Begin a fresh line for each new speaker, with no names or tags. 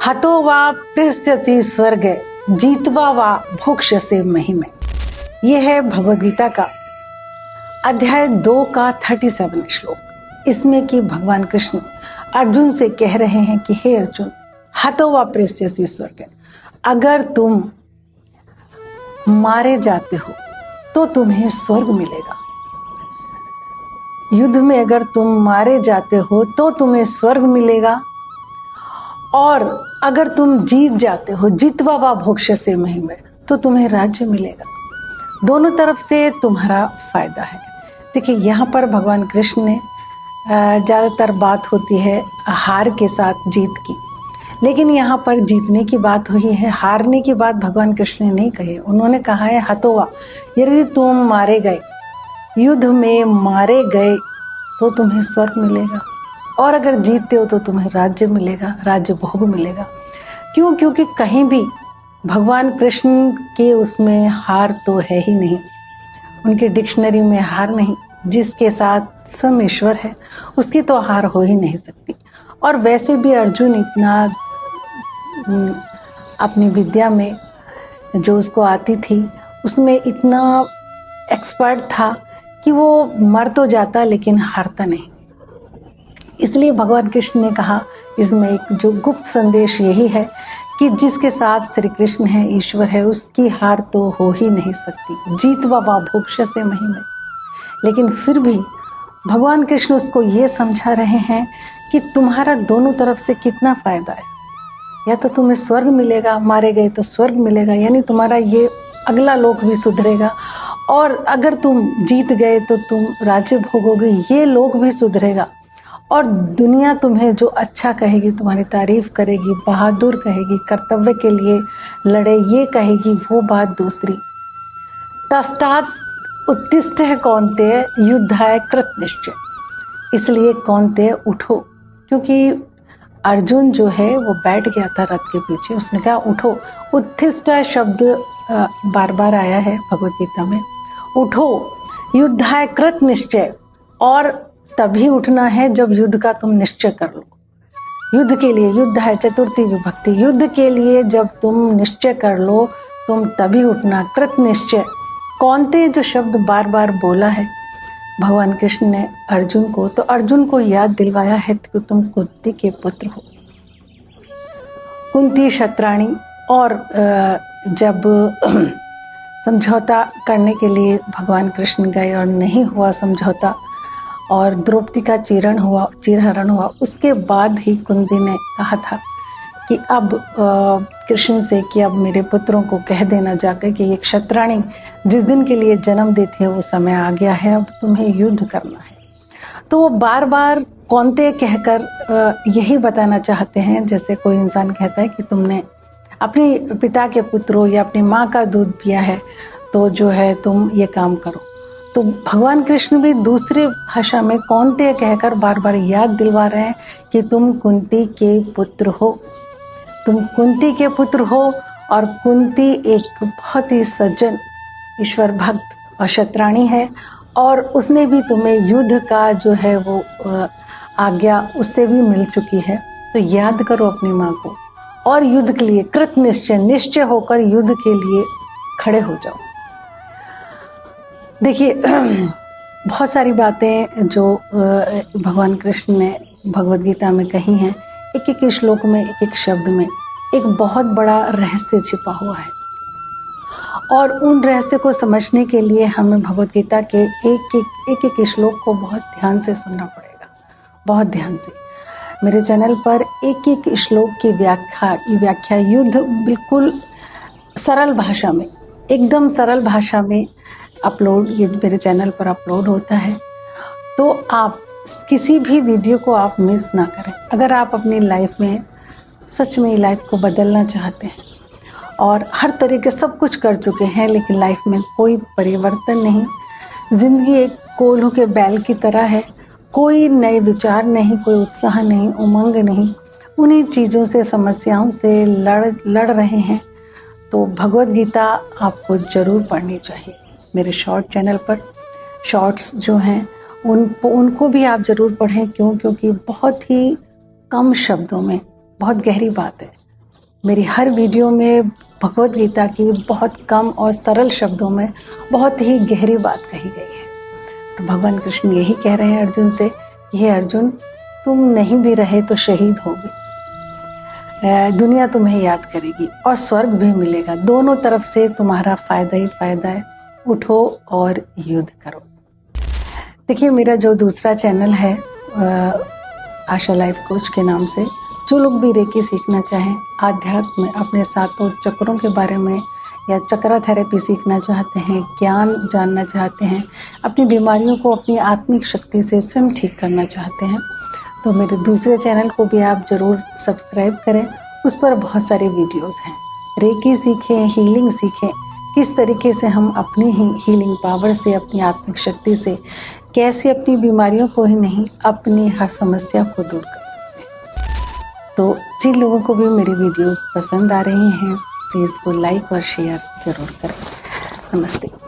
हतो वा पृष्यसि स्वर्ग जीतवा वा भोक्ष्यसे महिमे। यह है भगवद गीता का अध्याय 2 का 37 श्लोक। इसमें कि भगवान कृष्ण अर्जुन से कह रहे हैं कि हे अर्जुन, हतो वा पृष्यसि स्वर्ग, अगर तुम मारे जाते हो तो तुम्हें स्वर्ग मिलेगा। युद्ध में अगर तुम मारे जाते हो तो तुम्हें स्वर्ग मिलेगा, और अगर तुम जीत जाते हो, जीतवा वा भोक्ष्यसे महिमे, तो तुम्हें राज्य मिलेगा। दोनों तरफ से तुम्हारा फायदा है। देखिए, यहाँ पर भगवान कृष्ण ने ज़्यादातर बात होती है हार के साथ जीत की, लेकिन यहाँ पर जीतने की बात हुई है, हारने की बात भगवान कृष्ण ने नहीं कही। उन्होंने कहा है हतोवा, यदि तुम मारे गए, युद्ध में मारे गए तो तुम्हें स्वर्ग मिलेगा, और अगर जीतते हो तो तुम्हें राज्य मिलेगा, राज्य भोग मिलेगा। क्यों? क्योंकि कहीं भी भगवान कृष्ण के उसमें हार तो है ही नहीं, उनकी डिक्शनरी में हार नहीं। जिसके साथ स्वयं ईश्वर है उसकी तो हार हो ही नहीं सकती। और वैसे भी अर्जुन इतना अपनी विद्या में जो उसको आती थी उसमें इतना एक्सपर्ट था कि वो मर तो जाता लेकिन हारता नहीं। इसलिए भगवान कृष्ण ने कहा, इसमें एक जो गुप्त संदेश यही है कि जिसके साथ श्री कृष्ण है, ईश्वर है, उसकी हार तो हो ही नहीं सकती। जीतवा वा भोक्ष्यसे महिमे। लेकिन फिर भी भगवान कृष्ण उसको ये समझा रहे हैं कि तुम्हारा दोनों तरफ से कितना फायदा है। या तो तुम्हें स्वर्ग मिलेगा, मारे गए तो स्वर्ग मिलेगा, यानी तुम्हारा ये अगला लोक भी सुधरेगा, और अगर तुम जीत गए तो तुम राज्य भोगोगे, ये लोक भी सुधरेगा, और दुनिया तुम्हें जो अच्छा कहेगी, तुम्हारी तारीफ करेगी, बहादुर कहेगी, कर्तव्य के लिए लड़े ये कहेगी, वो बात दूसरी। तस्तात् उत्तिष्ठ कौन्तेय युद्धाय कृत निश्चय। इसलिए कौन्तेय उठो, क्योंकि अर्जुन जो है वो बैठ गया था रथ के पीछे, उसने कहा उठो। उत्तिष्ठ शब्द बार बार आया है भगवद गीता में। उठो, युद्धाय कृत निश्चय, और तभी उठना है जब युद्ध का तुम निश्चय कर लो। युद्ध के लिए, युद्ध है चतुर्थी विभक्ति, युद्ध के लिए जब तुम निश्चय कर लो तुम तभी उठना। कृत निश्चय, कौन्तेय जो शब्द बार बार बोला है भगवान कृष्ण ने अर्जुन को, तो अर्जुन को याद दिलवाया है कि तुम कुंती के पुत्र हो। कुंती क्षत्राणी, और जब समझौता करने के लिए भगवान कृष्ण गए और नहीं हुआ समझौता, और द्रौपदी का चीरहरण हुआ, उसके बाद ही कुंती ने कहा था कि अब कृष्ण से कि अब मेरे पुत्रों को कह देना जाकर कि ये क्षत्राणी जिस दिन के लिए जन्म देती है वो समय आ गया है, अब तुम्हें युद्ध करना है। तो वो बार बार कौन्तेय कहकर यही बताना चाहते हैं, जैसे कोई इंसान कहता है कि तुमने अपने पिता के पुत्र हो या अपनी माँ का दूध पिया है तो जो है तुम ये काम करो। तो भगवान कृष्ण भी दूसरी भाषा में कौन्तेय कहकर बार बार याद दिलवा रहे हैं कि तुम कुंती के पुत्र हो, तुम कुंती के पुत्र हो। और कुंती एक बहुत ही सज्जन, ईश्वर भक्त और क्षत्राणी है, और उसने भी तुम्हें युद्ध का जो है वो आज्ञा उससे भी मिल चुकी है। तो याद करो अपनी माँ को, और युद्ध के लिए कृत निश्चय होकर युद्ध के लिए खड़े हो जाओ। देखिए, बहुत सारी बातें जो भगवान कृष्ण ने भगवद गीता में कही हैं, एक एक श्लोक में, एक एक शब्द में एक बहुत बड़ा रहस्य छिपा हुआ है, और उन रहस्य को समझने के लिए हमें भगवद गीता के एक एक श्लोक को बहुत ध्यान से सुनना पड़ेगा, बहुत ध्यान से। मेरे चैनल पर एक एक श्लोक की व्याख्या युद्ध बिल्कुल सरल भाषा में, एकदम सरल भाषा में अपलोड, ये मेरे चैनल पर अपलोड होता है। तो आप किसी भी वीडियो को आप मिस ना करें। अगर आप अपनी लाइफ में सच में लाइफ को बदलना चाहते हैं, और हर तरीके सब कुछ कर चुके हैं लेकिन लाइफ में कोई परिवर्तन नहीं, जिंदगी एक कोल्हू के बैल की तरह है, कोई नए विचार नहीं, कोई उत्साह नहीं, उमंग नहीं, उन्हीं चीज़ों से, समस्याओं से लड़ रहे हैं, तो भगवद गीता आपको ज़रूर पढ़नी चाहिए। मेरे शॉर्ट चैनल पर शॉर्ट्स जो हैं उनको भी आप ज़रूर पढ़ें। क्यों? क्योंकि बहुत ही कम शब्दों में बहुत गहरी बात है। मेरी हर वीडियो में भगवत गीता की बहुत कम और सरल शब्दों में बहुत ही गहरी बात कही गई है। तो भगवान कृष्ण यही कह रहे हैं अर्जुन से कि हे अर्जुन, तुम नहीं भी रहे तो शहीद होगे, दुनिया तुम्हें याद करेगी और स्वर्ग भी मिलेगा। दोनों तरफ से तुम्हारा फायदा ही फायदा है। उठो और युद्ध करो। देखिए, मेरा जो दूसरा चैनल है आशा लाइफ कोच के नाम से, जो लोग भी रेकी सीखना चाहें, आध्यात्म में अपने सातों चक्रों के बारे में या चक्रा थेरेपी सीखना चाहते हैं, ज्ञान जानना चाहते हैं, अपनी बीमारियों को अपनी आत्मिक शक्ति से स्वयं ठीक करना चाहते हैं, तो मेरे दूसरे चैनल को भी आप ज़रूर सब्सक्राइब करें। उस पर बहुत सारे वीडियोस हैं। रेकी सीखें, हीलिंग सीखें, किस तरीके से हम अपनी ही हीलिंग पावर से, अपनी आत्मिक शक्ति से कैसे अपनी बीमारियों को ही नहीं, अपनी हर समस्या को दूर कर सकते हैं। तो जिन लोगों को भी मेरी वीडियोस पसंद आ रही हैं, प्लीज़ वो लाइक और शेयर ज़रूर करें। नमस्ते।